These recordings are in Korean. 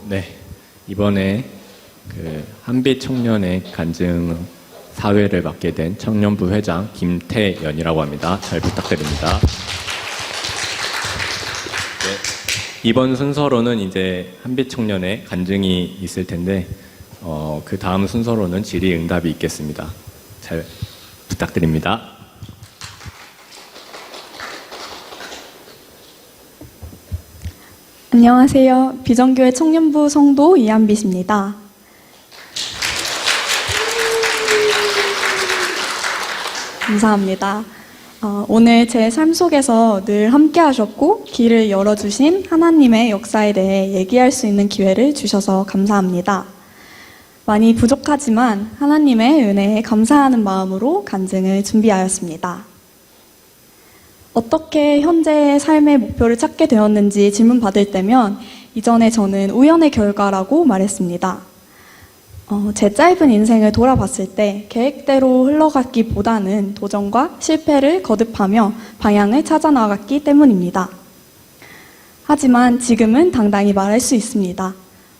네, 이번에 한빛 청년의 간증 사회를 맡게 된 청년부 회장 김태연이라고 합니다. 잘 부탁드립니다. 네, 이번 순서로는 이제 한빛 청년의 간증이 있을 텐데 그 다음 순서로는 질의응답이 있겠습니다. 잘 부탁드립니다. 안녕하세요. 비전교회 청년부 성도 이한빛입니다. 감사합니다. 오늘 제 삶 속에서 늘 함께 하셨고 길을 열어주신 하나님의 역사에 대해 얘기할 수 있는 기회를 주셔서 감사합니다. 많이 부족하지만 하나님의 은혜에 감사하는 마음으로 간증을 준비하였습니다. 어떻게 현재의 삶의 목표를 찾게 되었는지 질문받을 때면 이전에 저는 우연의 결과라고 말했습니다. 제 짧은 인생을 돌아봤을 때 계획대로 흘러갔기보다는 도전과 실패를 거듭하며 방향을 찾아 나갔기 때문입니다. 하지만 지금은 당당히 말할 수 있습니다.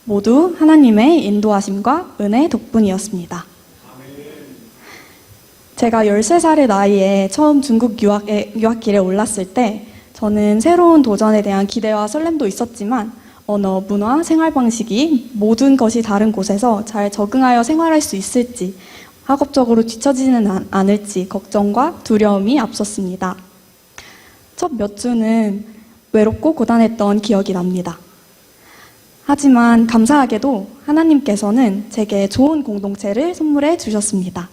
모두 하나님의 인도하심과 은혜 덕분이었습니다. 제가 13살의 나이에 처음 중국 유학길에 올랐을 때 저는 새로운 도전에 대한 기대와 설렘도 있었지만 언어, 문화, 생활 방식이 모든 것이 다른 곳에서 잘 적응하여 생활할 수 있을지, 학업적으로 뒤처지는 않을지 걱정과 두려움이 앞섰습니다. 첫 몇 주는 외롭고 고단했던 기억이 납니다. 하지만 감사하게도 하나님께서는 제게 좋은 공동체를 선물해 주셨습니다.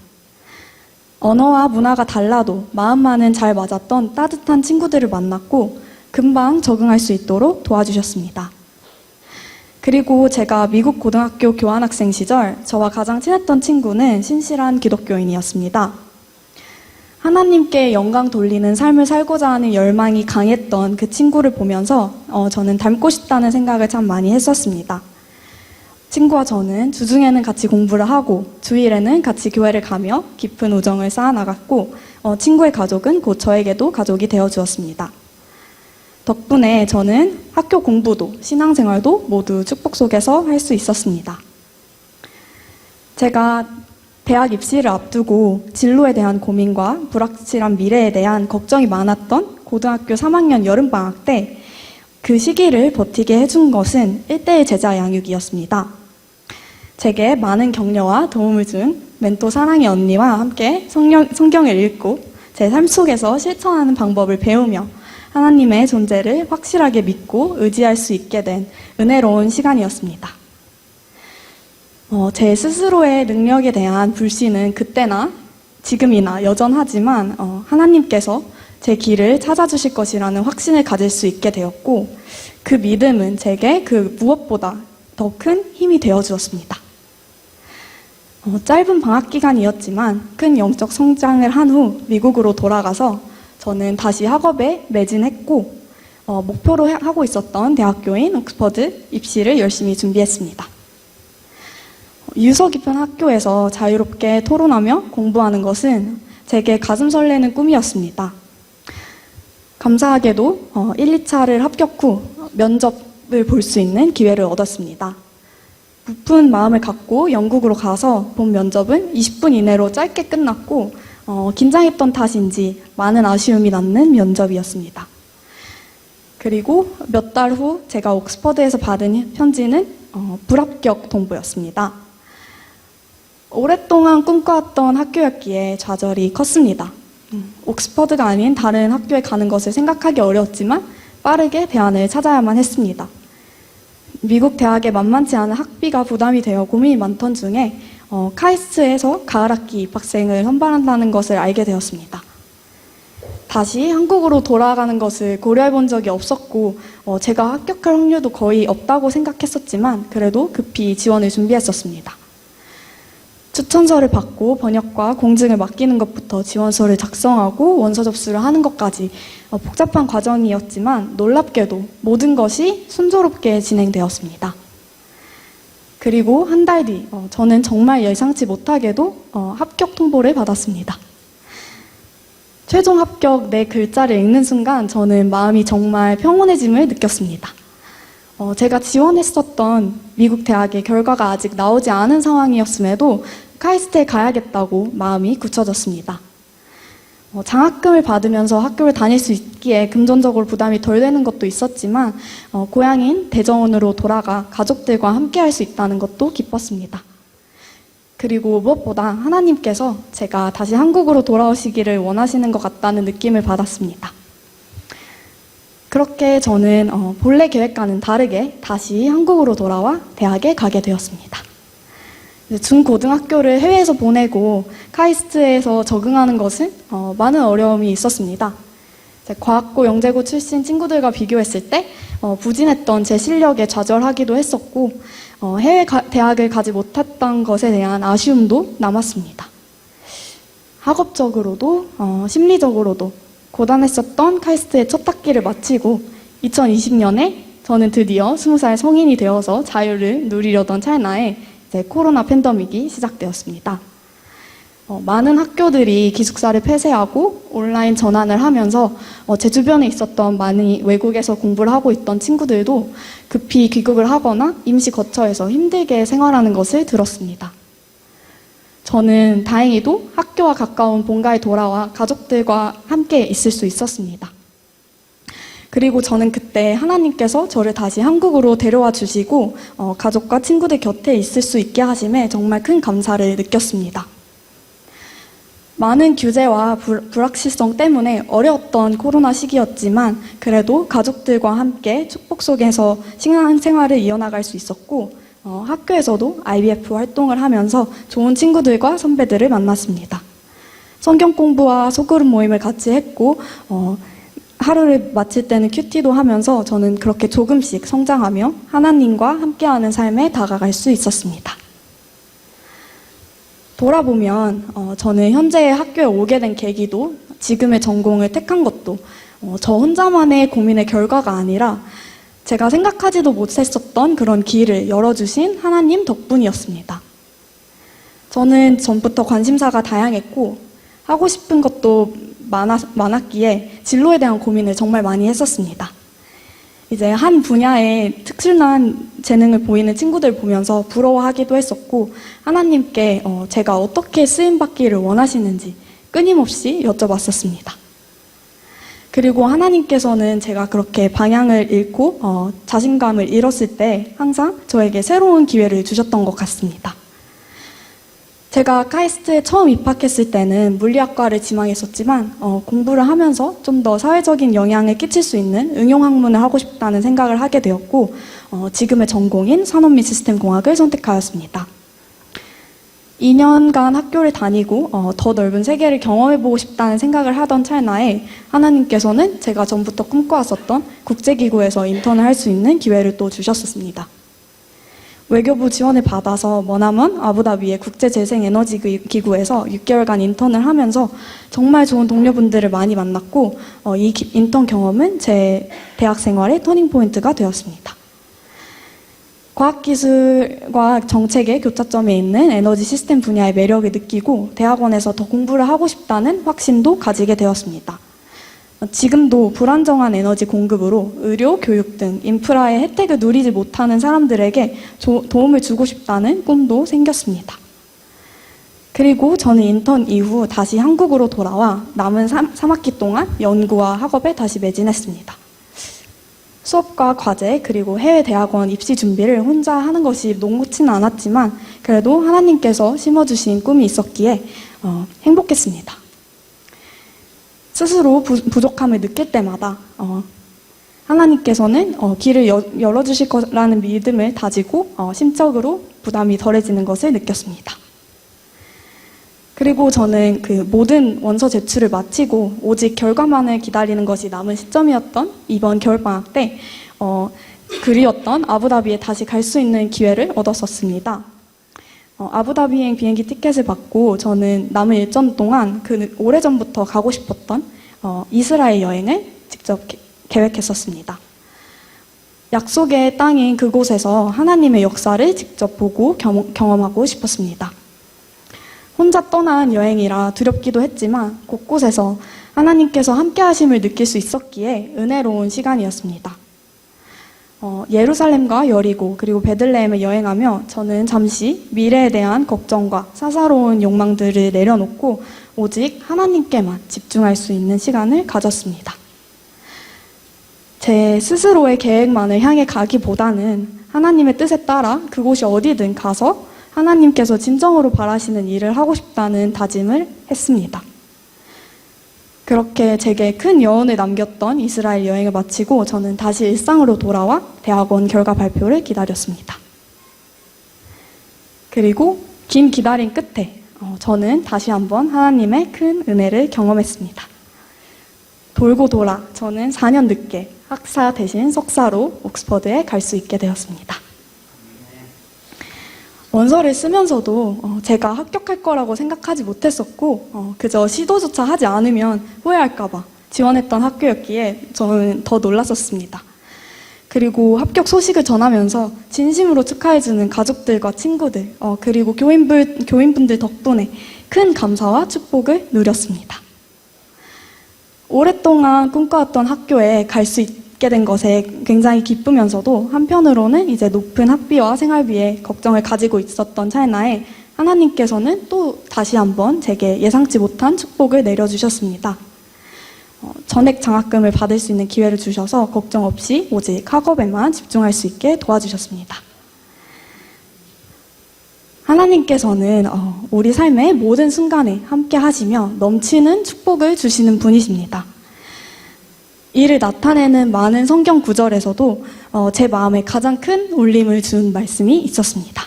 언어와 문화가 달라도 마음만은 잘 맞았던 따뜻한 친구들을 만났고 금방 적응할 수 있도록 도와주셨습니다. 그리고 제가 미국 고등학교 교환학생 시절 저와 가장 친했던 친구는 신실한 기독교인이었습니다. 하나님께 영광 돌리는 삶을 살고자 하는 열망이 강했던 그 친구를 보면서 저는 닮고 싶다는 생각을 참 많이 했었습니다. 친구와 저는 주중에는 같이 공부를 하고 주일에는 같이 교회를 가며 깊은 우정을 쌓아나갔고 친구의 가족은 곧 저에게도 가족이 되어주었습니다. 덕분에 저는 학교 공부도 신앙생활도 모두 축복 속에서 할 수 있었습니다. 제가 대학 입시를 앞두고 진로에 대한 고민과 불확실한 미래에 대한 걱정이 많았던 고등학교 3학년 여름방학 때 그 시기를 버티게 해준 것은 1:1 제자 양육이었습니다. 제게 많은 격려와 도움을 준 멘토 사랑의 언니와 함께 성경을 읽고 제 삶 속에서 실천하는 방법을 배우며 하나님의 존재를 확실하게 믿고 의지할 수 있게 된 은혜로운 시간이었습니다. 제 스스로의 능력에 대한 불신은 그때나 지금이나 여전하지만 하나님께서 제 길을 찾아주실 것이라는 확신을 가질 수 있게 되었고 그 믿음은 제게 그 무엇보다 더 큰 힘이 되어주었습니다. 짧은 방학 기간이었지만 큰 영적 성장을 한 후 미국으로 돌아가서 저는 다시 학업에 매진했고 목표로 하고 있었던 대학교인 옥스퍼드 입시를 열심히 준비했습니다. 유서 깊은 학교에서 자유롭게 토론하며 공부하는 것은 제게 가슴 설레는 꿈이었습니다. 감사하게도 1, 2차를 합격 후 면접을 볼 수 있는 기회를 얻었습니다. 부푼 마음을 갖고 영국으로 가서 본 면접은 20분 이내로 짧게 끝났고 긴장했던 탓인지 많은 아쉬움이 남는 면접이었습니다. 그리고 몇 달 후 제가 옥스퍼드에서 받은 편지는 불합격 통보였습니다. 오랫동안 꿈꿔왔던 학교였기에 좌절이 컸습니다. 옥스퍼드가 아닌 다른 학교에 가는 것을 생각하기 어려웠지만 빠르게 대안을 찾아야만 했습니다. 미국 대학에 만만치 않은 학비가 부담이 되어 고민이 많던 중에 카이스트에서 가을학기 입학생을 선발한다는 것을 알게 되었습니다. 다시 한국으로 돌아가는 것을 고려해 본 적이 없었고 제가 합격할 확률도 거의 없다고 생각했었지만 그래도 급히 지원을 준비했었습니다. 추천서를 받고 번역과 공증을 맡기는 것부터 지원서를 작성하고 원서 접수를 하는 것까지 복잡한 과정이었지만 놀랍게도 모든 것이 순조롭게 진행되었습니다. 그리고 한 달 뒤 저는 정말 예상치 못하게도 합격 통보를 받았습니다. 최종 합격 내 글자를 읽는 순간 저는 마음이 정말 평온해짐을 느꼈습니다. 제가 지원했었던 미국 대학의 결과가 아직 나오지 않은 상황이었음에도 카이스트에 가야겠다고 마음이 굳혀졌습니다. 장학금을 받으면서 학교를 다닐 수 있기에 금전적으로 부담이 덜 되는 것도 있었지만 고향인 대전으로 돌아가 가족들과 함께 할 수 있다는 것도 기뻤습니다. 그리고 무엇보다 하나님께서 제가 다시 한국으로 돌아오시기를 원하시는 것 같다는 느낌을 받았습니다. 그렇게 저는 본래 계획과는 다르게 다시 한국으로 돌아와 대학에 가게 되었습니다. 중고등학교를 해외에서 보내고 카이스트에서 적응하는 것은 많은 어려움이 있었습니다. 과학고, 영재고 출신 친구들과 비교했을 때 부진했던 제 실력에 좌절하기도 했었고 해외 대학을 가지 못했던 것에 대한 아쉬움도 남았습니다. 학업적으로도 심리적으로도 고단했었던 카이스트의 첫 학기를 마치고 2020년에 저는 드디어 20살 성인이 되어서 자유를 누리려던 찰나에 코로나 팬데믹이 시작되었습니다. 많은 학교들이 기숙사를 폐쇄하고 온라인 전환을 하면서 제 주변에 있었던 많은 외국에서 공부를 하고 있던 친구들도 급히 귀국을 하거나 임시 거처에서 힘들게 생활하는 것을 들었습니다. 저는 다행히도 학교와 가까운 본가에 돌아와 가족들과 함께 있을 수 있었습니다. 그리고 저는 그때 하나님께서 저를 다시 한국으로 데려와 주시고 가족과 친구들 곁에 있을 수 있게 하심에 정말 큰 감사를 느꼈습니다. 많은 규제와 불확실성 때문에 어려웠던 코로나 시기였지만 그래도 가족들과 함께 축복 속에서 신앙생활을 이어나갈 수 있었고 학교에서도 IBF 활동을 하면서 좋은 친구들과 선배들을 만났습니다. 성경 공부와 소그룹 모임을 같이 했고 하루를 마칠 때는 큐티도 하면서 저는 그렇게 조금씩 성장하며 하나님과 함께하는 삶에 다가갈 수 있었습니다. 돌아보면 저는 현재 학교에 오게 된 계기도 지금의 전공을 택한 것도 저 혼자만의 고민의 결과가 아니라 제가 생각하지도 못했었던 그런 길을 열어주신 하나님 덕분이었습니다. 저는 전부터 관심사가 다양했고 하고 싶은 것도 많았기에 진로에 대한 고민을 정말 많이 했었습니다. 이제 한 분야에 특출난 재능을 보이는 친구들 보면서 부러워하기도 했었고 하나님께 제가 어떻게 쓰임받기를 원하시는지 끊임없이 여쭤봤었습니다. 그리고 하나님께서는 제가 그렇게 방향을 잃고 자신감을 잃었을 때 항상 저에게 새로운 기회를 주셨던 것 같습니다. 제가 카이스트에 처음 입학했을 때는 물리학과를 지망했었지만 공부를 하면서 좀 더 사회적인 영향을 끼칠 수 있는 응용학문을 하고 싶다는 생각을 하게 되었고 지금의 전공인 산업 및 시스템 공학을 선택하였습니다. 2년간 학교를 다니고 더 넓은 세계를 경험해보고 싶다는 생각을 하던 찰나에 하나님께서는 제가 전부터 꿈꿔왔었던 국제기구에서 인턴을 할 수 있는 기회를 또 주셨습니다. 외교부 지원을 받아서 머나먼 아부다비의 국제재생에너지기구에서 6개월간 인턴을 하면서 정말 좋은 동료분들을 많이 만났고 이 인턴 경험은 제 대학 생활의 터닝포인트가 되었습니다. 과학기술과 정책의 교차점에 있는 에너지 시스템 분야의 매력을 느끼고 대학원에서 더 공부를 하고 싶다는 확신도 가지게 되었습니다. 지금도 불안정한 에너지 공급으로 의료, 교육 등 인프라의 혜택을 누리지 못하는 사람들에게 도움을 주고 싶다는 꿈도 생겼습니다. 그리고 저는 인턴 이후 다시 한국으로 돌아와 남은 3학기 동안 연구와 학업에 다시 매진했습니다. 수업과 과제 그리고 해외 대학원 입시 준비를 혼자 하는 것이 녹록지는 않았지만 그래도 하나님께서 심어주신 꿈이 있었기에 행복했습니다. 스스로 부족함을 느낄 때마다 하나님께서는 길을 열어주실 거라는 믿음을 다지고 심적으로 부담이 덜해지는 것을 느꼈습니다. 그리고 저는 그 모든 원서 제출을 마치고 오직 결과만을 기다리는 것이 남은 시점이었던 이번 겨울방학 때 그리웠던 아부다비에 다시 갈 수 있는 기회를 얻었었습니다. 아부다비행 비행기 티켓을 받고 저는 남은 일정 동안 그 오래전부터 가고 싶었던 이스라엘 여행을 직접 계획했었습니다. 약속의 땅인 그곳에서 하나님의 역사를 직접 보고 경험하고 싶었습니다. 혼자 떠난 여행이라 두렵기도 했지만 곳곳에서 하나님께서 함께 하심을 느낄 수 있었기에 은혜로운 시간이었습니다. 예루살렘과 여리고 그리고 베들레헴을 여행하며 저는 잠시 미래에 대한 걱정과 사사로운 욕망들을 내려놓고 오직 하나님께만 집중할 수 있는 시간을 가졌습니다. 제 스스로의 계획만을 향해 가기보다는 하나님의 뜻에 따라 그곳이 어디든 가서 하나님께서 진정으로 바라시는 일을 하고 싶다는 다짐을 했습니다. 그렇게 제게 큰 여운을 남겼던 이스라엘 여행을 마치고 저는 다시 일상으로 돌아와 대학원 결과 발표를 기다렸습니다. 그리고 긴 기다림 끝에 저는 다시 한번 하나님의 큰 은혜를 경험했습니다. 돌고 돌아 저는 4년 늦게 학사 대신 석사로 옥스퍼드에 갈 수 있게 되었습니다. 원서를 쓰면서도 제가 합격할 거라고 생각하지 못했었고 그저 시도조차 하지 않으면 후회할까 봐 지원했던 학교였기에 저는 더 놀랐었습니다. 그리고 합격 소식을 전하면서 진심으로 축하해주는 가족들과 친구들 그리고 교인분들 덕분에 큰 감사와 축복을 누렸습니다. 오랫동안 꿈꿔왔던 학교에 갈 수 있게 된 것에 굉장히 기쁘면서도 한편으로는 이제 높은 학비와 생활비에 걱정을 가지고 있었던 찰나에 하나님께서는 또 다시 한번 제게 예상치 못한 축복을 내려주셨습니다. 전액 장학금을 받을 수 있는 기회를 주셔서 걱정 없이 오직 학업에만 집중할 수 있게 도와주셨습니다. 하나님께서는 우리 삶의 모든 순간에 함께 하시며 넘치는 축복을 주시는 분이십니다. 이를 나타내는 많은 성경 구절에서도 제 마음에 가장 큰 울림을 준 말씀이 있었습니다.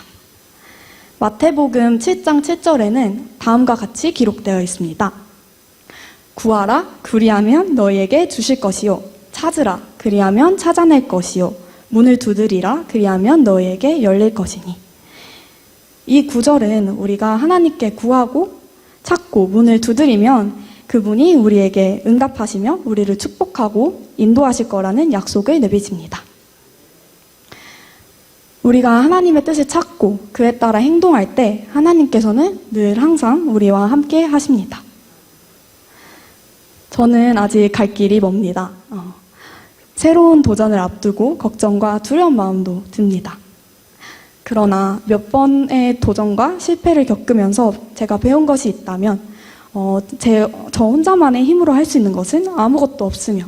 마태복음 7장 7절에는 다음과 같이 기록되어 있습니다. 구하라 그리하면 너희에게 주실 것이요 찾으라 그리하면 찾아낼 것이요 문을 두드리라 그리하면 너희에게 열릴 것이니. 이 구절은 우리가 하나님께 구하고 찾고 문을 두드리면 그분이 우리에게 응답하시며 우리를 축복하고 인도하실 거라는 약속을 내비칩니다. 우리가 하나님의 뜻을 찾고 그에 따라 행동할 때 하나님께서는 늘 항상 우리와 함께 하십니다. 저는 아직 갈 길이 멉니다. 새로운 도전을 앞두고 걱정과 두려운 마음도 듭니다. 그러나 몇 번의 도전과 실패를 겪으면서 제가 배운 것이 있다면 저 혼자만의 힘으로 할 수 있는 것은 아무것도 없으며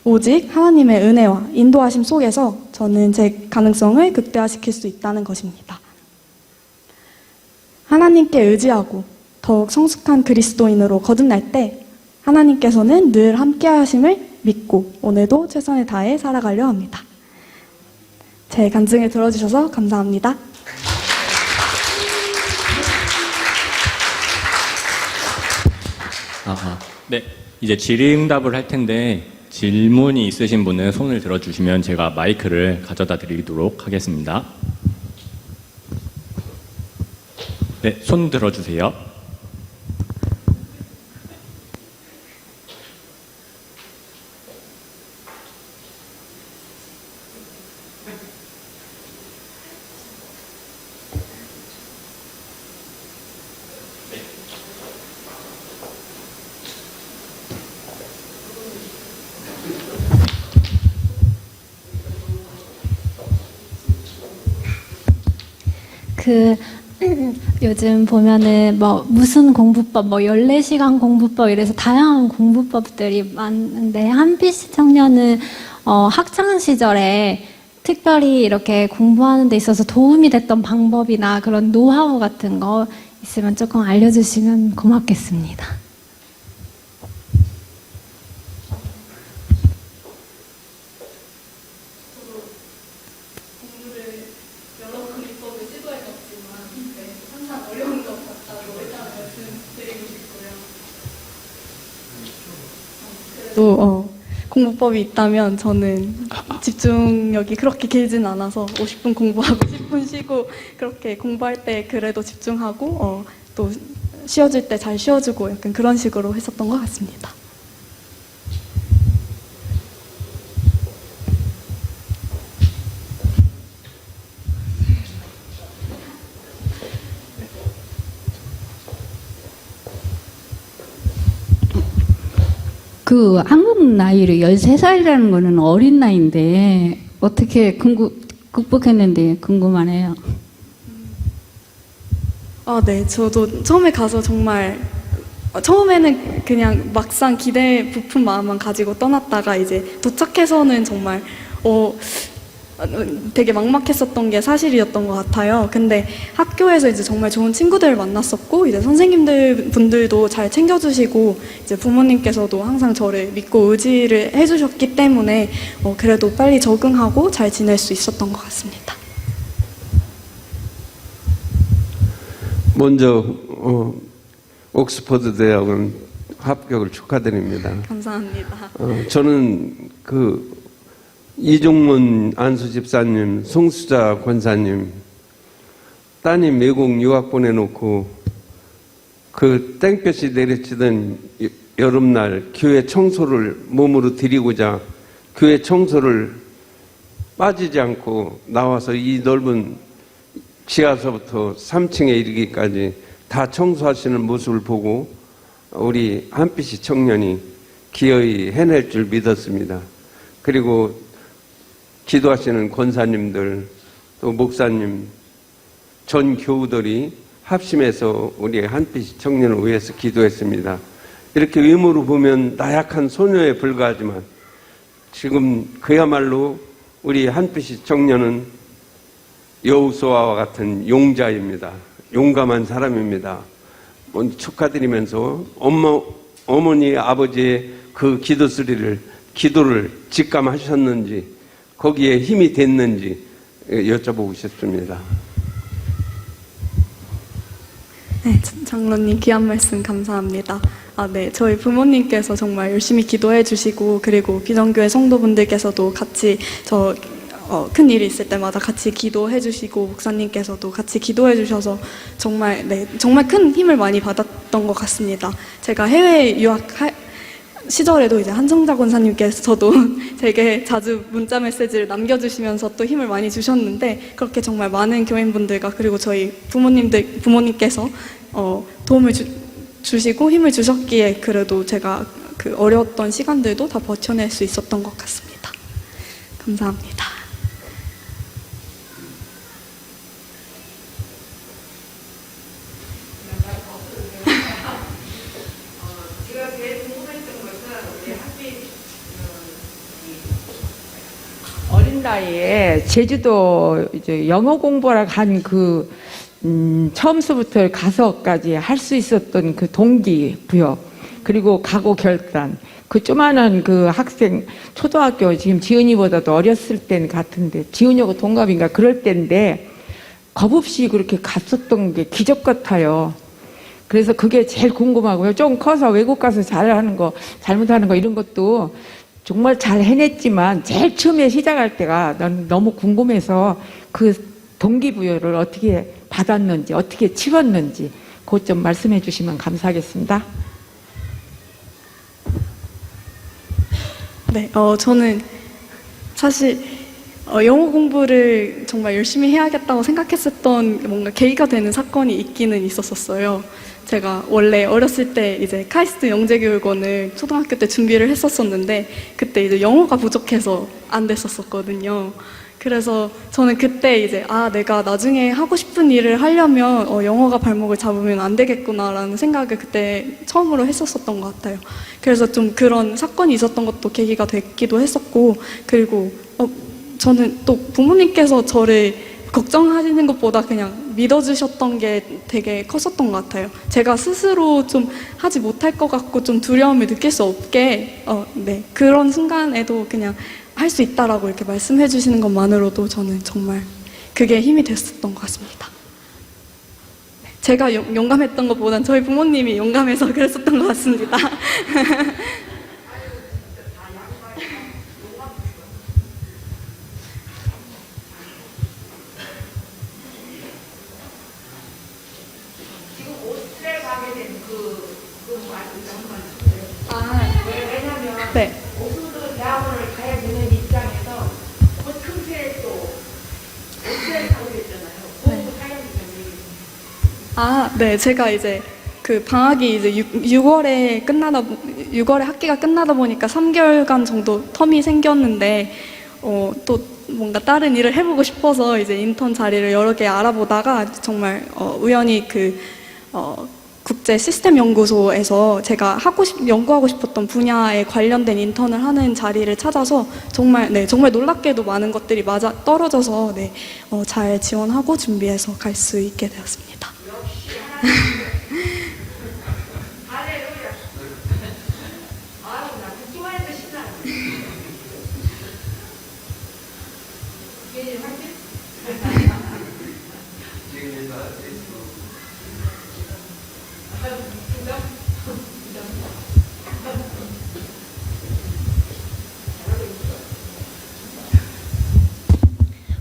오직 하나님의 은혜와 인도하심 속에서 저는 제 가능성을 극대화시킬 수 있다는 것입니다. 하나님께 의지하고 더욱 성숙한 그리스도인으로 거듭날 때 하나님께서는 늘 함께 하심을 믿고 오늘도 최선을 다해 살아가려 합니다. 제 간증을 들어주셔서 감사합니다. 네, 이제 질의응답을 할 텐데 질문이 있으신 분은 손을 들어주시면 제가 마이크를 가져다 드리도록 하겠습니다. 네, 손 들어주세요. 요즘 보면은 무슨 공부법, 14시간 공부법 이래서 다양한 공부법들이 많은데 한빛 청년은 학창 시절에 특별히 이렇게 공부하는 데 있어서 도움이 됐던 방법이나 그런 노하우 같은 거 있으면 조금 알려주시면 고맙겠습니다. 또 공부법이 있다면 저는 집중력이 그렇게 길진 않아서 50분 공부하고 10분 쉬고 그렇게 공부할 때 그래도 집중하고 또 쉬어줄 때 잘 쉬어주고 약간 그런 식으로 했었던 것 같습니다. 한국 나이로 13살이라는 거는 어린 나이인데 어떻게 극복했는지 궁금하네요. 아, 네. 저도 처음에 가서 정말 처음에는 그냥 막상 기대에 부푼 마음만 가지고 떠났다가 이제 도착해서는 정말 되게 막막했었던 게 사실이었던 것 같아요. 근데 학교에서 이제 정말 좋은 친구들을 만났었고, 이제 선생님들 분들도 잘 챙겨주시고, 이제 부모님께서도 항상 저를 믿고 의지를 해주셨기 때문에 그래도 빨리 적응하고 잘 지낼 수 있었던 것 같습니다. 먼저 옥스퍼드 대학원 합격을 축하드립니다. 감사합니다. 저는 이종문 안수 집사님, 송수자 권사님, 따님 외국 유학 보내놓고 그 땡볕이 내리치던 여름날 교회 청소를 몸으로 드리고자 교회 청소를 빠지지 않고 나와서 이 넓은 지하서부터 3층에 이르기까지 다 청소하시는 모습을 보고 우리 한빛이 청년이 기어이 해낼 줄 믿었습니다. 그리고 기도하시는 권사님들, 또 목사님, 전 교우들이 합심해서 우리 한빛 청년을 위해서 기도했습니다. 이렇게 외모로 보면 나약한 소녀에 불과하지만 지금 그야말로 우리 한빛 청년은 여호수아와 같은 용자입니다. 용감한 사람입니다. 먼저 축하드리면서 어머니, 아버지의 그 기도를 직감하셨는지 거기에 힘이 됐는지 여쭤보고 싶습니다. 네, 장로님 귀한 말씀 감사합니다. 아, 네, 저희 부모님께서 정말 열심히 기도해 주시고, 그리고 비전교회 성도분들께서도 같이 큰 일이 있을 때마다 같이 기도해 주시고, 목사님께서도 같이 기도해 주셔서 정말 큰 힘을 많이 받았던 것 같습니다. 제가 해외 유학 시절에도 이제 한정자 권사님께서도 되게 자주 문자 메시지를 남겨주시면서 또 힘을 많이 주셨는데, 그렇게 정말 많은 교인분들과 그리고 저희 부모님께서 도움을 주시고 힘을 주셨기에 그래도 제가 그 어려웠던 시간들도 다 버텨낼 수 있었던 것 같습니다. 감사합니다. 어린 나이에 제주도 이제 영어 공부하러 간 처음서부터 가서까지 할 수 있었던 그 동기부여, 그리고 각오 결단, 그 조만한 그 학생, 초등학교 지금 지은이보다도 어렸을 땐 같은데, 지은이하고 동갑인가 그럴 때인데 겁 없이 그렇게 갔었던 게 기적 같아요. 그래서 그게 제일 궁금하고요. 좀 커서 외국 가서 잘하는 거, 잘못하는 거 이런 것도 정말 잘 해냈지만 제일 처음에 시작할 때가 난 너무 궁금해서 그 동기부여를 어떻게 받았는지, 어떻게 치렀는지 그것 좀 말씀해 주시면 감사하겠습니다. 네, 저는 사실 영어 공부를 정말 열심히 해야겠다고 생각했었던 뭔가 계기가 되는 사건이 있기는 있었어요. 제가 원래 어렸을 때 이제 카이스트 영재교육원을 초등학교 때 준비를 했었었는데, 그때 이제 영어가 부족해서 안 됐었거든요. 그래서 저는 그때 이제 내가 나중에 하고 싶은 일을 하려면 영어가 발목을 잡으면 안 되겠구나라는 생각을 그때 처음으로 했었던 것 같아요. 그래서 좀 그런 사건이 있었던 것도 계기가 됐기도 했었고, 그리고 저는 또 부모님께서 저를 걱정하시는 것보다 그냥 믿어주셨던 게 되게 컸었던 것 같아요. 제가 스스로 좀 하지 못할 것 같고 좀 두려움을 느낄 수 없게 그런 순간에도 그냥 할 수 있다라고 이렇게 말씀해 주시는 것만으로도 저는 정말 그게 힘이 됐었던 것 같습니다. 제가 용감했던 것보단 저희 부모님이 용감해서 그랬었던 것 같습니다. 네. 옥스퍼드 대학원을 가야 되는 입장에서 틈새 또 옥스퍼드 가고 있잖아요. 그것도 사연이 좀 네. 제가 이제 그 방학이 이제 6월에 학기가 끝나다 보니까 3개월간 정도 텀이 생겼는데 또 뭔가 다른 일을 해보고 싶어서 이제 인턴 자리를 여러 개 알아보다가 정말 우연히 국제 시스템 연구소에서 제가 연구하고 싶었던 분야에 관련된 인턴을 하는 자리를 찾아서 정말 놀랍게도 많은 것들이 맞아 떨어져서 잘 지원하고 준비해서 갈 수 있게 되었습니다. 할렐루야. 아유, 나 듣기만 해도 신나. 예진 화이팅.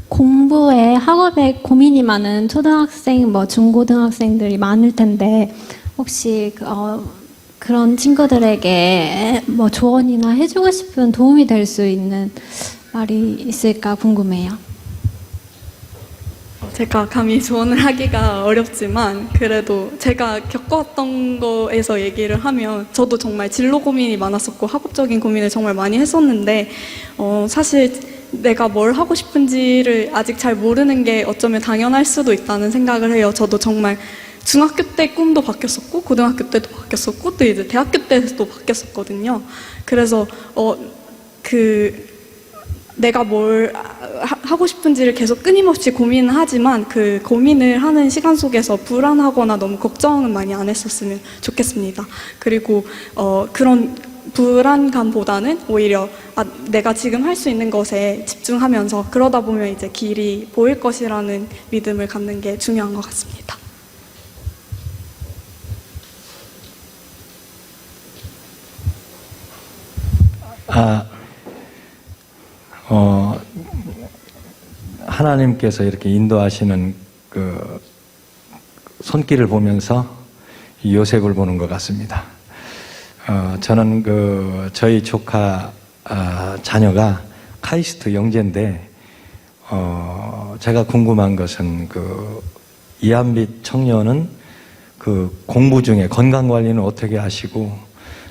공부에 학업에 고민이 많은 초등학생, 중고등학생들이 많을 텐데 혹시 그런 친구들에게 조언이나 해주고 싶은 도움이 될 수 있는 말이 있을까 궁금해요. 제가 감히 조언을 하기가 어렵지만 그래도 제가 겪었던 거에서 얘기를 하면 저도 정말 진로 고민이 많았었고 학업적인 고민을 정말 많이 했었는데 사실 내가 뭘 하고 싶은지를 아직 잘 모르는 게 어쩌면 당연할 수도 있다는 생각을 해요. 저도 정말 중학교 때 꿈도 바뀌었었고 고등학교 때도 바뀌었었고 또 이제 대학교 때도 바뀌었었거든요. 그래서 내가 뭘 하고 싶은지를 계속 끊임없이 고민을 하지만 그 고민을 하는 시간 속에서 불안하거나 너무 걱정은 많이 안 했었으면 좋겠습니다. 그리고 그런 불안감보다는 오히려 내가 지금 할 수 있는 것에 집중하면서 그러다 보면 이제 길이 보일 것이라는 믿음을 갖는 게 중요한 것 같습니다. 하나님께서 이렇게 인도하시는 그 손길을 보면서 이 요셉을 보는 것 같습니다. 저는 저희 조카 자녀가 카이스트 영재인데 제가 궁금한 것은 이한빛 청년은 공부 중에 건강 관리는 어떻게 하시고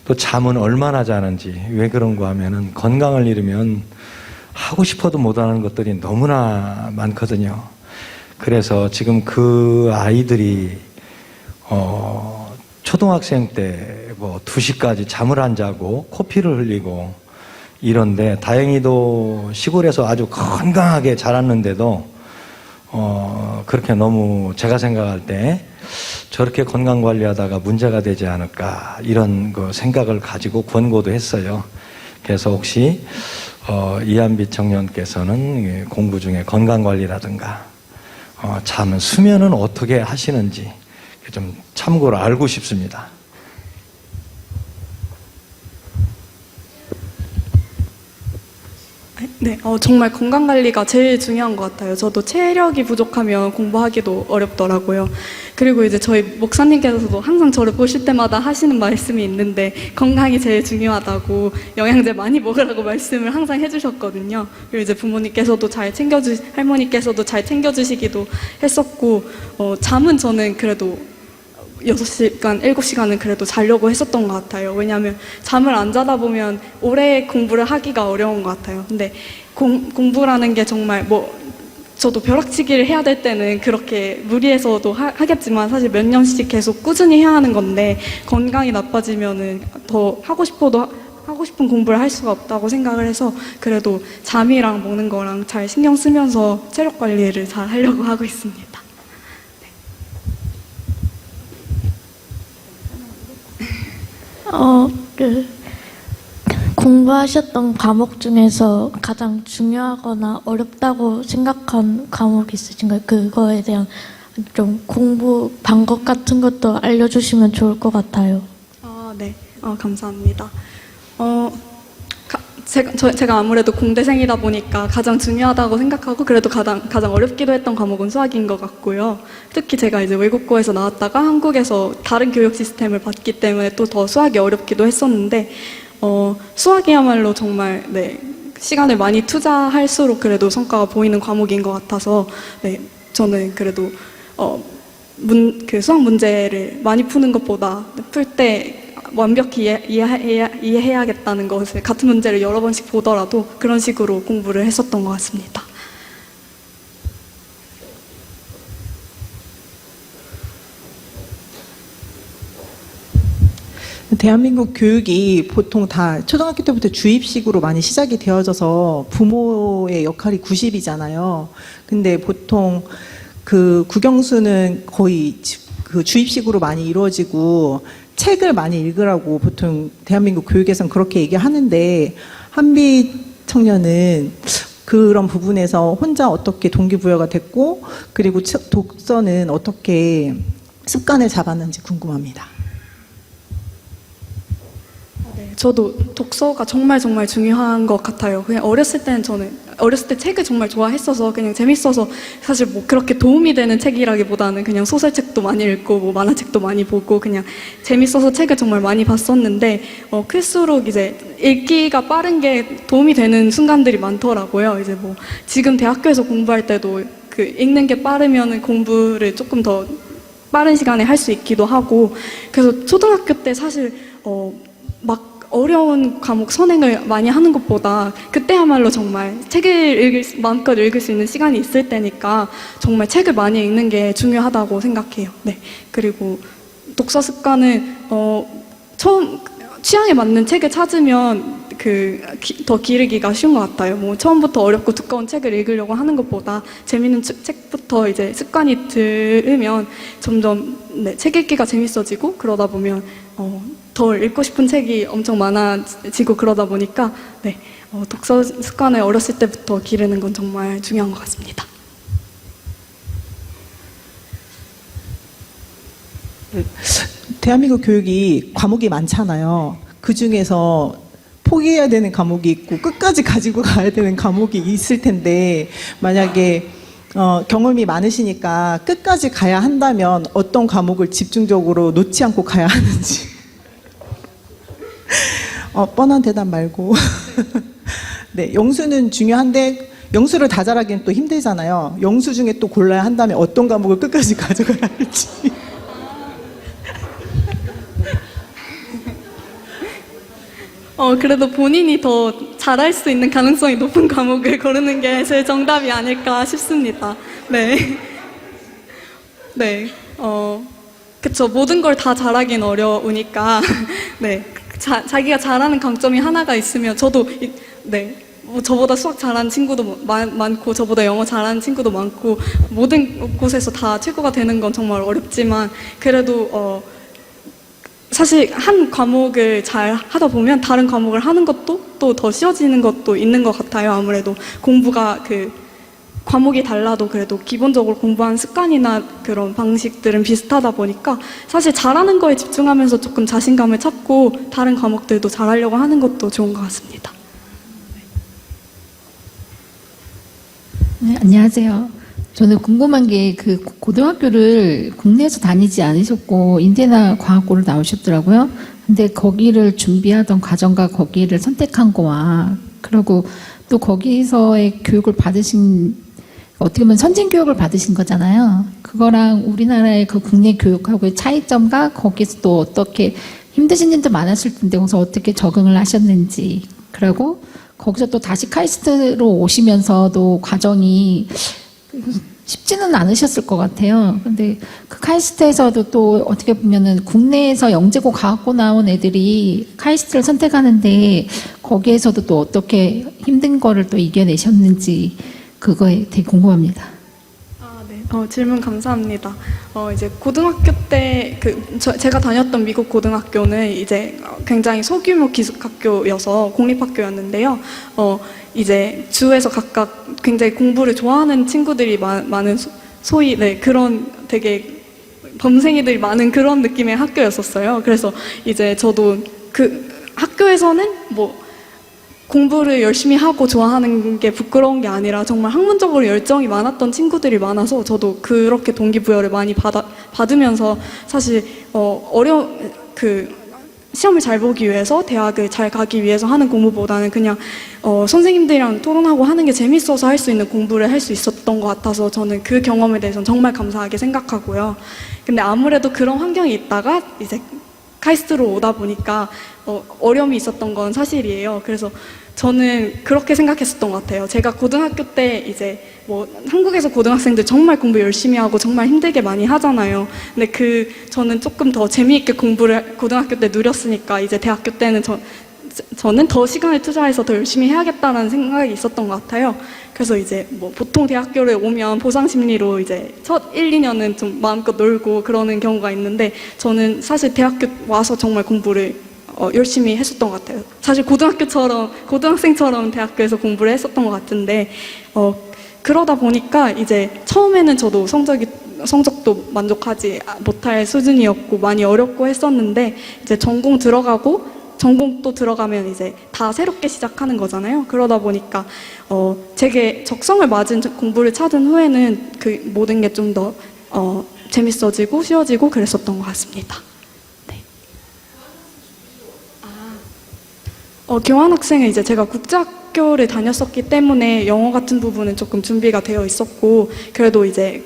또 잠은 얼마나 자는지 왜 그런가 하면은 건강을 잃으면 하고 싶어도 못하는 것들이 너무나 많거든요. 그래서 지금 그 아이들이 초등학생 때 2시까지 잠을 안 자고 코피를 흘리고 이런데 다행히도 시골에서 아주 건강하게 자랐는데도 그렇게 너무 제가 생각할 때 저렇게 건강 관리하다가 문제가 되지 않을까 이런 생각을 가지고 권고도 했어요. 그래서 혹시 이한빛 청년께서는 공부 중에 건강 관리라든가 수면은 어떻게 하시는지 좀 참고로 알고 싶습니다. 네, 정말 건강관리가 제일 중요한 것 같아요. 저도 체력이 부족하면 공부하기도 어렵더라고요. 그리고 이제 저희 목사님께서도 항상 저를 보실 때마다 하시는 말씀이 있는데 건강이 제일 중요하다고 영양제 많이 먹으라고 말씀을 항상 해주셨거든요. 그리고 이제 부모님께서도 할머니께서도 잘 챙겨주시기도 했었고 잠은 저는 그래도 6시간, 7시간은 그래도 자려고 했었던 것 같아요. 왜냐하면 잠을 안 자다 보면 오래 공부를 하기가 어려운 것 같아요. 근데 공부라는 게 정말 저도 벼락치기를 해야 될 때는 그렇게 무리해서도 하겠지만 사실 몇 년씩 계속 꾸준히 해야 하는 건데 건강이 나빠지면은 더 하고 싶은 공부를 할 수가 없다고 생각을 해서 그래도 잠이랑 먹는 거랑 잘 신경 쓰면서 체력 관리를 잘 하려고 하고 있습니다. 공부하셨던 과목 중에서 가장 중요하거나 어렵다고 생각한 과목이 있으신가요? 그거에 대한 좀 공부 방법 같은 것도 알려주시면 좋을 것 같아요. 네. 감사합니다. 제가 아무래도 공대생이다 보니까 가장 중요하다고 생각하고 그래도 가장 어렵기도 했던 과목은 수학인 것 같고요. 특히 제가 이제 외국고에서 나왔다가 한국에서 다른 교육 시스템을 받기 때문에 또 더 수학이 어렵기도 했었는데 수학이야말로 정말 시간을 많이 투자할수록 그래도 성과가 보이는 과목인 것 같아서 저는 그래도 수학 문제를 많이 푸는 것보다 풀 때 완벽히 이해해야겠다는 것을 같은 문제를 여러 번씩 보더라도 그런 식으로 공부를 했었던 것 같습니다. 대한민국 교육이 보통 다 초등학교 때부터 주입식으로 많이 시작이 되어져서 부모의 역할이 90이잖아요. 근데 보통 그 국영수는 거의 그 주입식으로 많이 이루어지고 책을 많이 읽으라고 보통 대한민국 교육에서는 그렇게 얘기하는데 한비 청년은 그런 부분에서 혼자 어떻게 동기부여가 됐고 그리고 독서는 어떻게 습관을 잡았는지 궁금합니다. 네, 저도 독서가 정말 중요한 것 같아요. 그냥 어렸을 때는 어렸을 때 책을 정말 좋아했어서 그냥 재밌어서 사실 뭐 그렇게 도움이 되는 책이라기보다는 그냥 소설책도 많이 읽고 뭐 만화책도 많이 보고 그냥 재밌어서 책을 정말 많이 봤었는데 클수록 이제 읽기가 빠른 게 도움이 되는 순간들이 많더라고요. 이제 뭐 지금 대학교에서 공부할 때도 그 읽는 게 빠르면은 공부를 조금 더 빠른 시간에 할 수 있기도 하고 그래서 초등학교 때 사실 막 어려운 과목 선행을 많이 하는 것보다 그때야말로 정말 책을 마음껏 읽을 수 있는 시간이 있을 때니까 정말 책을 많이 읽는 게 중요하다고 생각해요. 네. 그리고 독서 습관은 처음 취향에 맞는 책을 찾으면 더 기르기가 쉬운 것 같아요. 뭐 처음부터 어렵고 두꺼운 책을 읽으려고 하는 것보다 재밌는 책부터 이제 습관이 들으면 점점 책 읽기가 재밌어지고 그러다 보면 더 읽고 싶은 책이 엄청 많아지고 그러다 보니까 독서 습관을 어렸을 때부터 기르는 건 정말 중요한 것 같습니다. 대한민국 교육이 과목이 많잖아요. 그 중에서 포기해야 되는 과목이 있고 끝까지 가지고 가야 되는 과목이 있을 텐데 만약에 경험이 많으시니까 끝까지 가야 한다면 어떤 과목을 집중적으로 놓지 않고 가야 하는지 뻔한 대답 말고 네, 영수는 중요한데 영수를 다 잘하기는 또 힘들잖아요. 영수 중에 또 골라야 한다면 어떤 과목을 끝까지 가져가야 할지 그래도 본인이 더 잘할 수 있는 가능성이 높은 과목을 고르는 게 제 정답이 아닐까 싶습니다. 네. 네. 그쵸. 모든 걸 다 잘하긴 어려우니까. 네. 자기가 잘하는 강점이 하나가 있으면 저도, 뭐 저보다 수학 잘하는 친구도 많고, 저보다 영어 잘하는 친구도 많고, 모든 곳에서 다 최고가 되는 건 정말 어렵지만, 그래도, 사실 한 과목을 잘 하다 보면 다른 과목을 하는 것도 또 더 쉬워지는 것도 있는 것 같아요. 아무래도 공부가 과목이 달라도 그래도 기본적으로 공부하는 습관이나 그런 방식들은 비슷하다 보니까 사실 잘하는 거에 집중하면서 조금 자신감을 찾고 다른 과목들도 잘하려고 하는 것도 좋은 것 같습니다. 네, 안녕하세요. 저는 궁금한 게 고등학교를 국내에서 다니지 않으셨고 인대나 과학고를 나오셨더라고요. 근데 거기를 준비하던 과정과 거기를 선택한 거와 그리고 또 거기서의 교육을 받으신 어떻게 보면 선진 교육을 받으신 거잖아요. 그거랑 우리나라의 그 국내 교육하고의 차이점과 거기서 또 어떻게 힘드신 일도 많았을 텐데 거기서 어떻게 적응을 하셨는지 그리고 거기서 또 다시 카이스트로 오시면서도 과정이 쉽지는 않으셨을 것 같아요. 근데 그 카이스트에서도 또 어떻게 보면은 국내에서 영재고 과학고 나온 애들이 카이스트를 선택하는데 거기에서도 또 어떻게 힘든 거를 또 이겨내셨는지 그거에 되게 궁금합니다. 네. 질문 감사합니다. 이제 고등학교 때 제가 다녔던 미국 고등학교는 이제 굉장히 소규모 기숙학교여서 공립학교였는데요. 이제 주에서 각각 굉장히 공부를 좋아하는 친구들이 많은 소위 그런 되게 범생이들이 많은 그런 느낌의 학교였었어요. 그래서 이제 저도 그 학교에서는 뭐 공부를 열심히 하고 좋아하는 게 부끄러운 게 아니라 정말 학문적으로 열정이 많았던 친구들이 많아서 저도 그렇게 동기부여를 많이 받으면서 사실 시험을 잘 보기 위해서 대학을 잘 가기 위해서 하는 공부보다는 그냥 선생님들이랑 토론하고 하는 게 재밌어서 할 수 있는 공부를 할 수 있었던 것 같아서 저는 그 경험에 대해서는 정말 감사하게 생각하고요. 근데 아무래도 그런 환경이 있다가 이제 카이스트로 오다 보니까 어려움이 있었던 건 사실이에요. 그래서 저는 그렇게 생각했었던 것 같아요. 제가 고등학교 때 이제 뭐 한국에서 고등학생들 정말 공부 열심히 하고 정말 힘들게 많이 하잖아요. 근데 저는 조금 더 재미있게 공부를 고등학교 때 누렸으니까 이제 대학교 때는 저는 더 시간을 투자해서 더 열심히 해야겠다는 생각이 있었던 것 같아요. 그래서 이제 뭐 보통 대학교를 오면 보상 심리로 이제 첫 1, 2년은 좀 마음껏 놀고 그러는 경우가 있는데 저는 사실 대학교 와서 정말 공부를 열심히 했었던 것 같아요. 사실 고등학생처럼 대학교에서 공부를 했었던 것 같은데 그러다 보니까 이제 처음에는 저도 성적도 만족하지 못할 수준이었고 많이 어렵고 했었는데 이제 전공도 들어가면 이제 다 새롭게 시작하는 거잖아요. 그러다 보니까 제게 적성을 맞은 공부를 찾은 후에는 그 모든 게 좀 더 재밌어지고 쉬워지고 그랬었던 것 같습니다. 네. 교환학생은 이제 제가 국제학교를 다녔었기 때문에 영어 같은 부분은 조금 준비가 되어 있었고 그래도 이제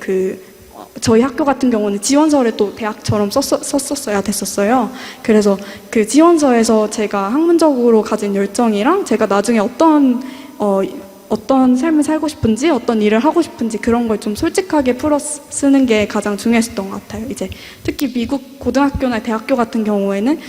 저희 학교 같은 경우는 지원서를 또 대학처럼 썼었어야 됐었어요. 그래서 그 지원서에서 제가 학문적으로 가진 열정이랑 제가 나중에 어떤 삶을 살고 싶은지 어떤 일을 하고 싶은지 그런 걸 좀 솔직하게 풀어 쓰는 게 가장 중요했었던 것 같아요. 이제 특히 미국 고등학교나 대학교 같은 경우에는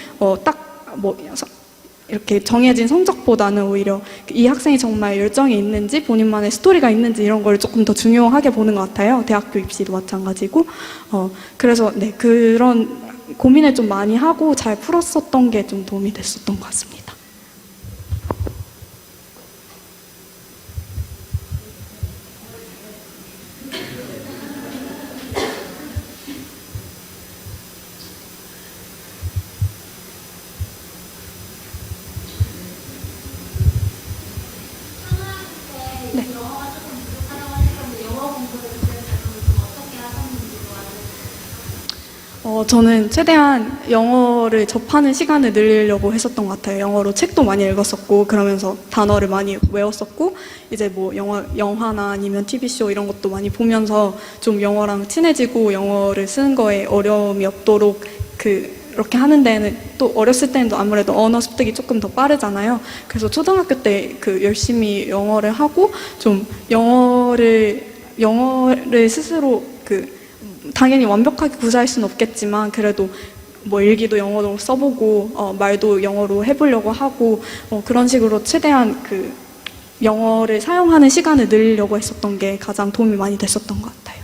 이렇게 정해진 성적보다는 오히려 이 학생이 정말 열정이 있는지 본인만의 스토리가 있는지 이런 걸 조금 더 중요하게 보는 것 같아요. 대학교 입시도 마찬가지고. 그래서 네, 그런 고민을 좀 많이 하고 잘 풀었었던 게 좀 도움이 됐었던 것 같습니다. 저는 최대한 영어를 접하는 시간을 늘리려고 했었던 것 같아요. 영어로 책도 많이 읽었었고 그러면서 단어를 많이 외웠었고 이제 뭐 영화나 아니면 TV쇼 이런 것도 많이 보면서 좀 영어랑 친해지고 영어를 쓰는 거에 어려움이 없도록 그렇게 하는 데는 또 어렸을 때는 아무래도 언어 습득이 조금 더 빠르잖아요. 그래서 초등학교 때 열심히 영어를 하고 좀 영어를 스스로 당연히 완벽하게 구사할 수는 없겠지만 그래도 뭐 일기도 영어로 써보고 말도 영어로 해보려고 하고 그런 식으로 최대한 영어를 사용하는 시간을 늘리려고 했었던 게 가장 도움이 많이 됐었던 것 같아요.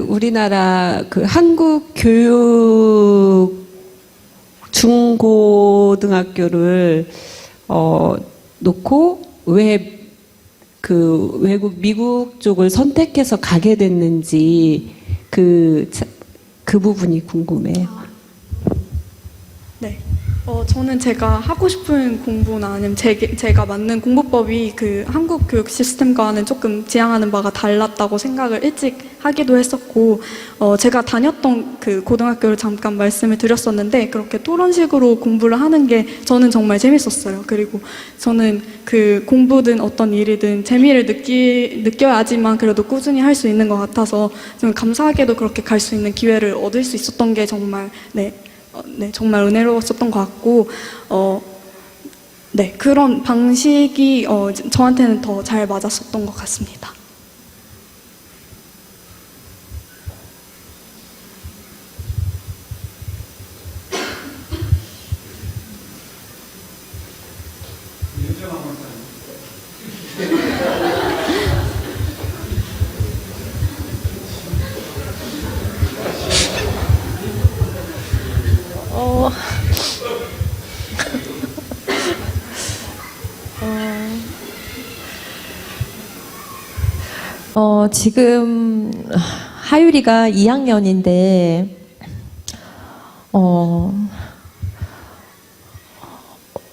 우리나라 한국 교육 중고등학교를 놓고 왜 외국 미국 쪽을 선택해서 가게 됐는지 그 부분이 궁금해요. 네. 저는 제가 하고 싶은 공부나 아니면 제가 맞는 공부법이 한국 교육 시스템과는 조금 지향하는 바가 달랐다고 생각을 일찍 하기도 했었고, 제가 다녔던 고등학교를 잠깐 말씀을 드렸었는데, 그렇게 토론식으로 공부를 하는 게 저는 정말 재밌었어요. 그리고 저는 공부든 어떤 일이든 재미를 느껴야지만 그래도 꾸준히 할 수 있는 것 같아서, 좀 감사하게도 그렇게 갈 수 있는 기회를 얻을 수 있었던 게 정말, 정말 은혜로웠었던 것 같고, 그런 방식이 저한테는 더 잘 맞았었던 것 같습니다. 지금 하율이가 2학년인데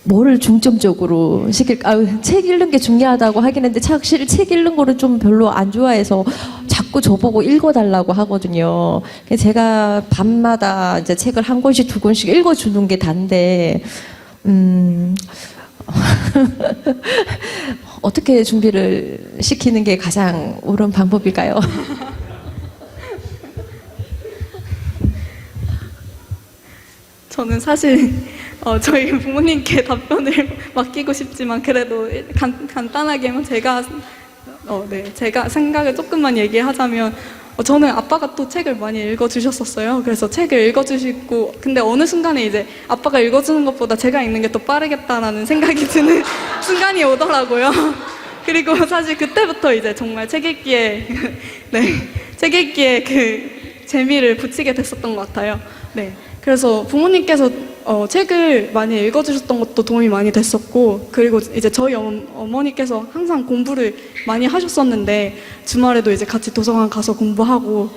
뭐를 중점적으로 시킬까? 책 읽는 게 중요하다고 하긴 했는데 사실 책 읽는 거를 좀 별로 안 좋아해서 자꾸 저보고 읽어달라고 하거든요. 제가 밤마다 이제 책을 한 권씩 두 권씩 읽어주는 게 단데 어떻게 준비를 시키는 게 가장 옳은 방법일까요? 저는 사실 저희 부모님께 답변을 맡기고 싶지만 그래도 간단하게만 제가 생각을 조금만 얘기하자면 저는 아빠가 또 책을 많이 읽어주셨었어요. 그래서 책을 읽어주시고 근데 어느 순간에 이제 아빠가 읽어주는 것보다 제가 읽는 게 더 빠르겠다라는 생각이 드는 순간이 오더라고요. 그리고 사실 그때부터 이제 정말 책 읽기에 책 읽기에 그 재미를 붙이게 됐었던 것 같아요. 네. 그래서 부모님께서 책을 많이 읽어주셨던 것도 도움이 많이 됐었고, 그리고 이제 저희 어머니께서 항상 공부를 많이 하셨었는데 주말에도 이제 같이 도서관 가서 공부하고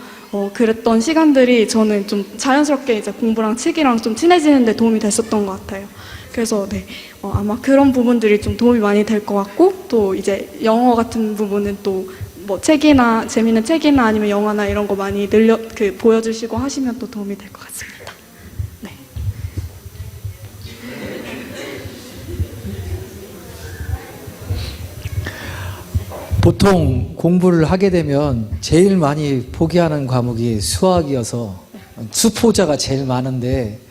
그랬던 시간들이 저는 좀 자연스럽게 이제 공부랑 책이랑 좀 친해지는 데 도움이 됐었던 것 같아요. 그래서 아마 그런 부분들이 좀 도움이 많이 될 것 같고, 또 이제 영어 같은 부분은 또 뭐 책이나 재미있는 책이나 아니면 영화나 이런 거 많이 보여주시고 하시면 또 도움이 될 것 같습니다. 보통 공부를 하게 되면 제일 많이 포기하는 과목이 수학이어서 수포자가 제일 많은데,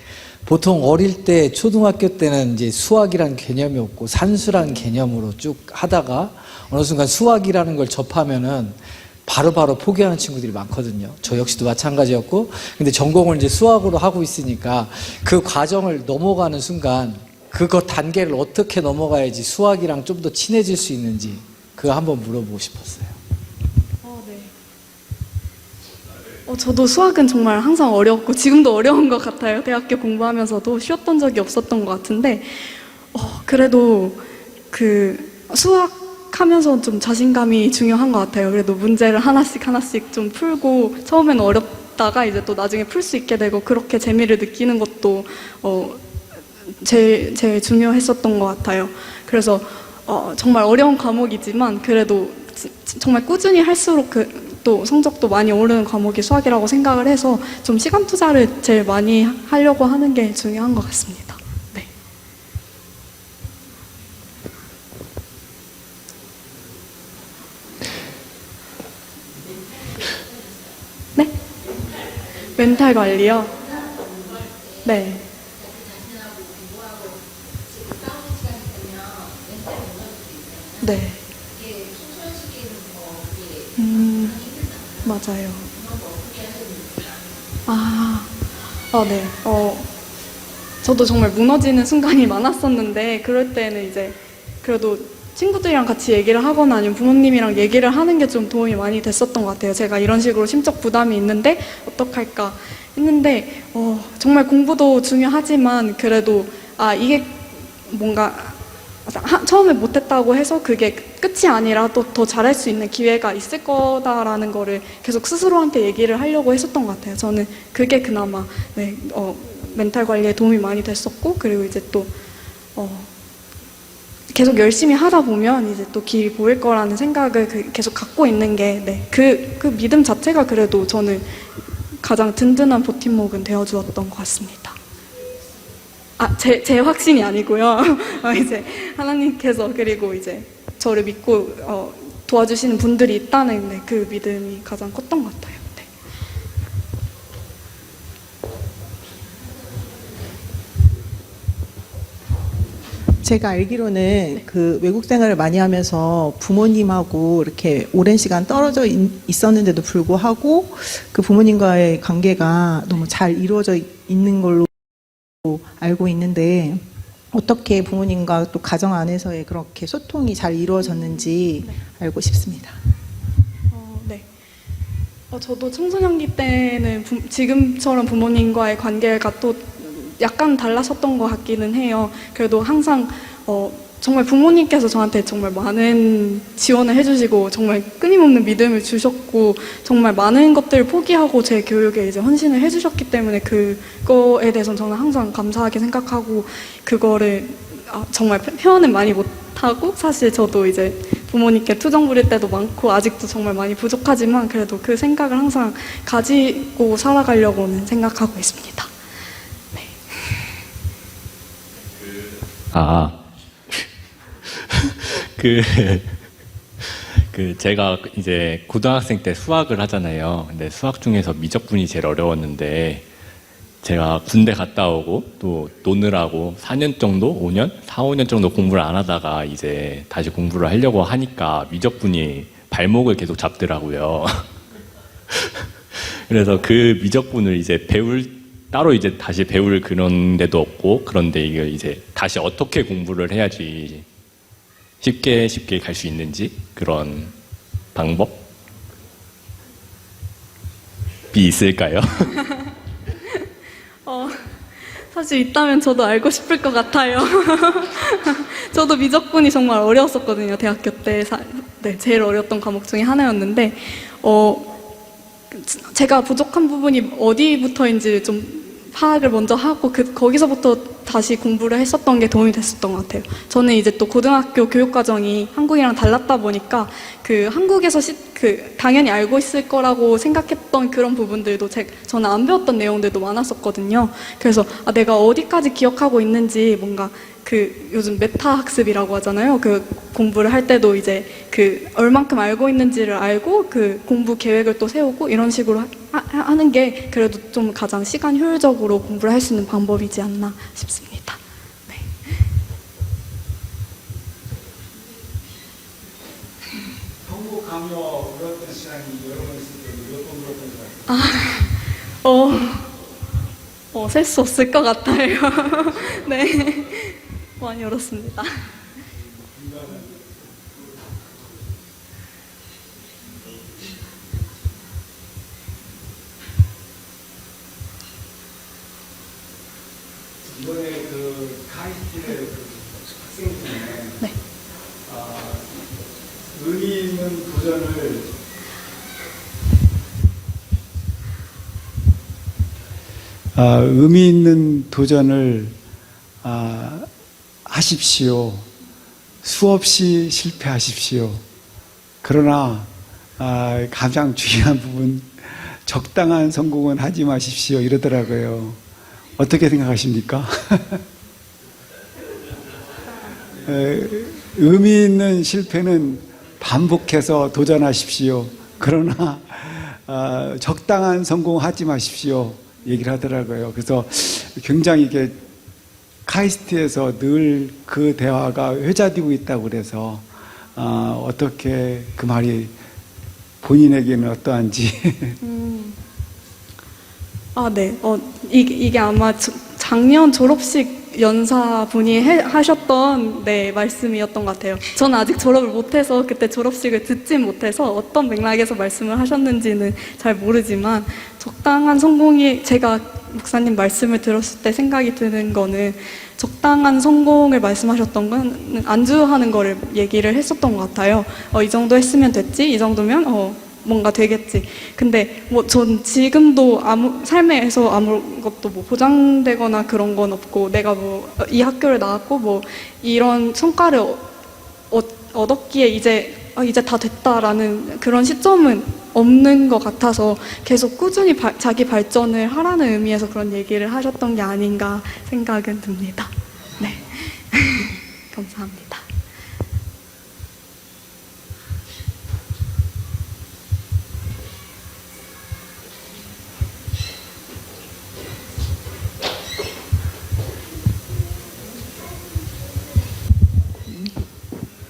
보통 어릴 때 초등학교 때는 이제 수학이란 개념이 없고 산수란 개념으로 쭉 하다가 어느 순간 수학이라는 걸 접하면은 바로바로 포기하는 친구들이 많거든요. 저 역시도 마찬가지였고, 근데 전공을 이제 수학으로 하고 있으니까 그 과정을 넘어가는 순간 그거 단계를 어떻게 넘어가야지 수학이랑 좀 더 친해질 수 있는지 그거 한번 물어보고 싶었어요. 저도 수학은 정말 항상 어려웠고 지금도 어려운 것 같아요. 대학교 공부하면서도 쉬었던 적이 없었던 것 같은데 그래도 수학하면서 좀 자신감이 중요한 것 같아요. 그래도 문제를 하나씩 좀 풀고 처음에는 어렵다가 이제 또 나중에 풀 수 있게 되고 그렇게 재미를 느끼는 것도 제일 중요했었던 것 같아요. 그래서 정말 어려운 과목이지만 그래도 정말 꾸준히 할수록 또 성적도 많이 오르는 과목이 수학이라고 생각을 해서 좀 시간 투자를 제일 많이 하려고 하는 게 중요한 것 같습니다. 네. 네? 멘탈 관리요? 네. 네. 맞아요. 네. 저도 정말 무너지는 순간이 많았었는데, 그럴 때는 이제 그래도 친구들이랑 같이 얘기를 하거나 아니면 부모님이랑 얘기를 하는 게 좀 도움이 많이 됐었던 것 같아요. 제가 이런 식으로 심적 부담이 있는데 어떡할까 했는데, 정말 공부도 중요하지만 그래도 이게 뭔가 처음에 못했다고 해서 그게 끝이 아니라 또 더 잘할 수 있는 기회가 있을 거다라는 거를 계속 스스로한테 얘기를 하려고 했었던 것 같아요. 저는 그게 그나마 멘탈 관리에 도움이 많이 됐었고, 그리고 이제 또 계속 열심히 하다 보면 이제 또 길이 보일 거라는 생각을 계속 갖고 있는 게 그 믿음 자체가 그래도 저는 가장 든든한 버팀목은 되어주었던 것 같습니다. 제 확신이 아니고요. 이제 하나님께서 그리고 이제 저를 믿고 도와주시는 분들이 있다는 그 믿음이 가장 컸던 것 같아요. 네. 제가 알기로는 그 외국 생활을 많이 하면서 부모님하고 이렇게 오랜 시간 떨어져 있었는데도 불구하고 그 부모님과의 관계가 너무 잘 이루어져 있는 걸로 알고 있는데, 어떻게 부모님과 또 가정 안에서의 그렇게 소통이 잘 이루어졌는지 알고 싶습니다. 네. 저도 청소년기 때는 지금처럼 부모님과의 관계가 또 약간 달라졌던 것 같기는 해요. 그래도 항상 정말 부모님께서 저한테 정말 많은 지원을 해주시고 정말 끊임없는 믿음을 주셨고 정말 많은 것들을 포기하고 제 교육에 이제 헌신을 해주셨기 때문에 그거에 대해서는 저는 항상 감사하게 생각하고, 그거를 정말 표현은 많이 못하고, 사실 저도 이제 부모님께 투정 부릴 때도 많고 아직도 정말 많이 부족하지만 그래도 그 생각을 항상 가지고 살아가려고는 생각하고 있습니다. 네. 제가 이제 고등학생 때 수학을 하잖아요. 근데 수학 중에서 미적분이 제일 어려웠는데, 제가 군대 갔다 오고 또 노느라고 4년 정도, 5년? 4, 5년 정도 공부를 안 하다가 이제 다시 공부를 하려고 하니까 미적분이 발목을 계속 잡더라고요. 그래서 그 미적분을 이제 따로 이제 다시 배울 그런 데도 없고, 그런데 이게 이제 다시 어떻게 공부를 해야지 쉽게 갈 수 있는지 그런 방법이 있을까요? 사실 있다면 저도 알고 싶을 것 같아요. 저도 미적분이 정말 어려웠었거든요. 대학교 때 네, 제일 어려웠던 과목 중에 하나였는데 제가 부족한 부분이 어디부터인지 좀 파악을 먼저 하고 거기서부터 다시 공부를 했었던 게 도움이 됐었던 것 같아요. 저는 이제 또 고등학교 교육 과정이 한국이랑 달랐다 보니까 한국에서 당연히 알고 있을 거라고 생각했던 그런 부분들도 저는 안 배웠던 내용들도 많았었거든요. 그래서 내가 어디까지 기억하고 있는지 뭔가 요즘 메타 학습이라고 하잖아요. 공부를 할 때도 이제 얼만큼 알고 있는지를 알고 공부 계획을 또 세우고 이런 식으로 하는 게 그래도 좀 가장 시간 효율적으로 공부를 할 수 있는 방법이지 않나 싶습니다. 네. 정보 강요 어려웠던 시간이 여러 번 있을 때 몇 번 그랬던 것 같아요? 셀 수 없을 것 같아요. 네. 많이 어렵습니다. 이번에 카이스트의 학생 중에 네. 의미 있는 도전을 의미 있는 도전을 하십시오. 수없이 실패하십시오. 그러나 가장 중요한 부분 적당한 성공은 하지 마십시오 이러더라고요. 어떻게 생각하십니까? 의미 있는 실패는 반복해서 도전하십시오. 그러나 적당한 성공하지 마십시오 얘기를 하더라고요. 그래서 굉장히 이게 카이스트에서 늘 그 대화가 회자되고 있다고 그래서 어떻게 그 말이 본인에게는 어떠한지. 네. 이게 아마 작년 졸업식 연사분이 하셨던 말씀이었던 것 같아요. 저는 아직 졸업을 못해서 그때 졸업식을 듣진 못해서 어떤 맥락에서 말씀을 하셨는지는 잘 모르지만 적당한 성공이 제가 목사님 말씀을 들었을 때 생각이 드는 거는 적당한 성공을 말씀하셨던 건 안주하는 거를 얘기를 했었던 것 같아요. 이 정도 했으면 됐지, 이 정도면 뭔가 되겠지. 근데 전 지금도 삶에서 아무것도 보장되거나 그런 건 없고, 내가 이 학교를 나왔고 이런 성과를 얻었기에 이제 다 됐다라는 그런 시점은 없는 것 같아서 계속 꾸준히 자기 발전을 하라는 의미에서 그런 얘기를 하셨던 게 아닌가 생각은 듭니다. 네. 감사합니다.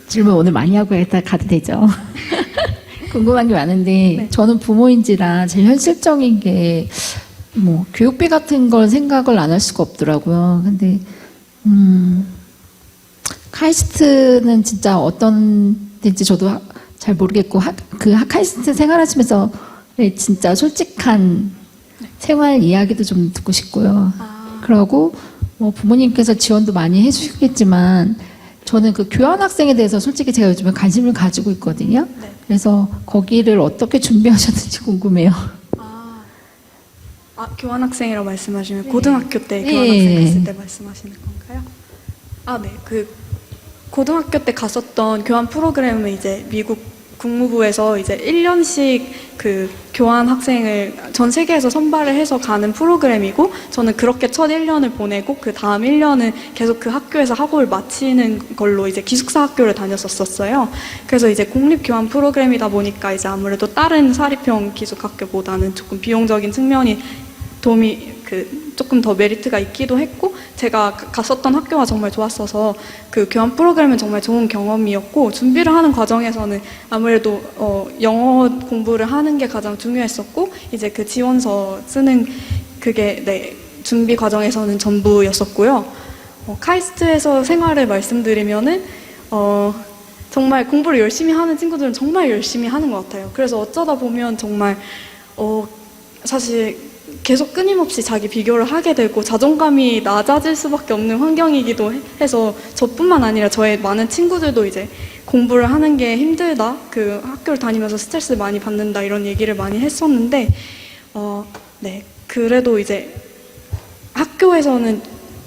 질문 오늘 많이 하고 가도 되죠? 궁금한 게 많은데, 네. 저는 부모인지라 제일 현실적인 게, 교육비 같은 걸 생각을 안 할 수가 없더라고요. 근데, 카이스트는 진짜 어떤 데인지 저도 잘 모르겠고, 카이스트 생활하시면서 진짜 솔직한 생활 이야기도 좀 듣고 싶고요. 그러고, 부모님께서 지원도 많이 해주시겠지만, 저는 교환학생에 대해서 솔직히 제가 요즘에 관심을 가지고 있거든요. 네. 그래서 거기를 어떻게 준비하셨는지 궁금해요. 교환학생이라고 말씀하시면 네. 고등학교 때 교환학생 갔을 때 말씀하시는 건가요? 네. 고등학교 때 갔었던 교환 프로그램은 이제 미국 국무부에서 이제 1년씩 그 교환 학생을 전 세계에서 선발을 해서 가는 프로그램이고, 저는 그렇게 첫 1년을 보내고 그 다음 1년은 계속 그 학교에서 학업을 마치는 걸로 이제 기숙사 학교를 다녔었어요. 그래서 이제 공립 교환 프로그램이다 보니까 이제 아무래도 다른 사립형 기숙학교보다는 조금 비용적인 측면이 도움이 조금 더 메리트가 있기도 했고, 제가 갔었던 학교가 정말 좋았어서 그 교환 프로그램은 정말 좋은 경험이었고, 준비를 하는 과정에서는 아무래도 영어 공부를 하는 게 가장 중요했었고, 이제 그 지원서 쓰는 그게 준비 과정에서는 전부였었고요. 카이스트에서 생활을 말씀드리면은 정말 공부를 열심히 하는 친구들은 정말 열심히 하는 것 같아요. 그래서 어쩌다 보면 정말 사실 계속 끊임없이 자기 비교를 하게 되고 자존감이 낮아질 수밖에 없는 환경이기도 해서, 저뿐만 아니라 저의 많은 친구들도 이제 공부를 하는 게 힘들다, 그 학교를 다니면서 스트레스를 많이 받는다, 이런 얘기를 많이 했었는데, 그래도 이제 학교에서는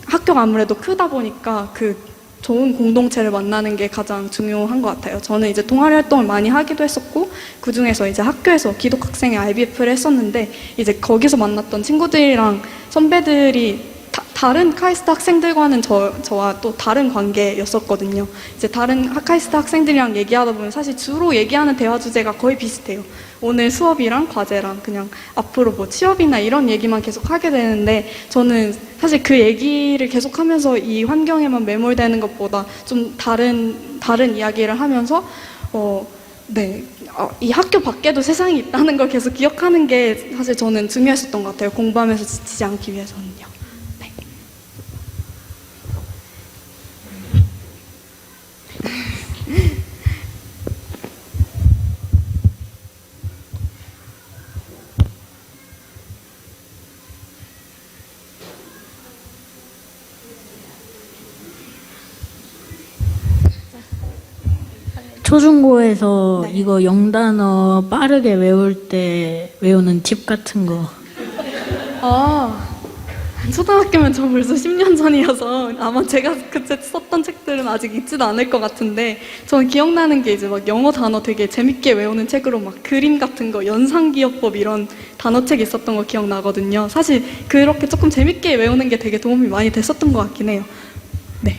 학교가 아무래도 크다 보니까 그 좋은 공동체를 만나는 게 가장 중요한 것 같아요. 저는 이제 동아리 활동을 많이 하기도 했었고, 그 중에서 이제 학교에서 기독학생회 IBF를 했었는데, 이제 거기서 만났던 친구들이랑 선배들이 다른 카이스트 학생들과는 저와 또 다른 관계였었거든요. 이제 다른 카이스트 학생들이랑 얘기하다 보면 사실 주로 얘기하는 대화 주제가 거의 비슷해요. 오늘 수업이랑 과제랑 그냥 앞으로 뭐 취업이나 이런 얘기만 계속 하게 되는데, 저는 사실 그 얘기를 계속 하면서 이 환경에만 매몰되는 것보다 좀 다른 이야기를 하면서 이 학교 밖에도 세상이 있다는 걸 계속 기억하는 게 사실 저는 중요했었던 것 같아요. 공부하면서 지치지 않기 위해서는요. 초중고에서 이거 영단어 빠르게 외울 때 외우는 팁 같은 거. 초등학교면 저 벌써 10년 전이어서 아마 제가 그때 썼던 책들은 아직 있지도 않을 것 같은데, 저는 기억나는 게 이제 막 영어 단어 되게 재밌게 외우는 책으로 막 그림 같은 거, 연상기억법 이런 단어책 있었던 거 기억나거든요. 사실 그렇게 조금 재밌게 외우는 게 되게 도움이 많이 됐었던 것 같긴 해요. 네.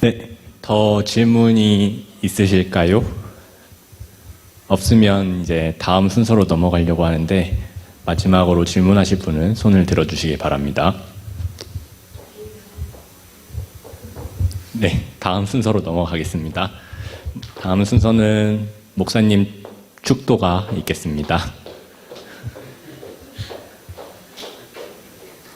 네, 더 질문이 있으실까요? 없으면 이제 다음 순서로 넘어가려고 하는데, 마지막으로 질문하실 분은 손을 들어주시기 바랍니다. 네, 다음 순서로 넘어가겠습니다. 다음 순서는 목사님 축도가 있겠습니다.